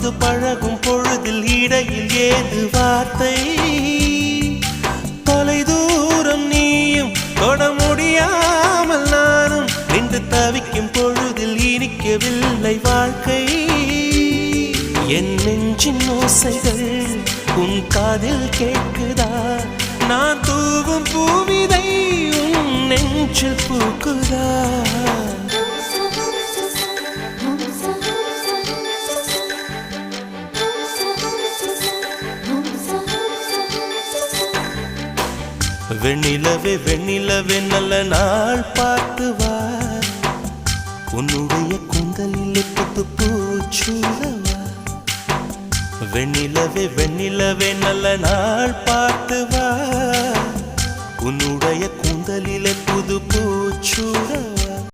தொட்டு பழகும் பொழுதில் இடையில் ஏது வார்த்தை தொலை தூரம் நீயும் தொட முடியாமல் நானும் நின்று தவிக்கும் பொழுதில் இனிக்கவில்லை வாழ்க்கை என் நெஞ்சின் ஓசைகள் உன் காதில் கேட்குதா நான் தூவும் பூவிதை உன் நெஞ்சில் பூக்குதா வெண்ணிலவே வெண்ணிலவே நல்ல நாள் பார்த்து வா உன்னுடைய கூந்தலில் புத்து பூச்சூடவா வெண்ணிலவே வெண்ணிலவே நல்ல நாள் பார்த்து வா உன்னுடைய கூந்தலில் புது பூச்சூடவா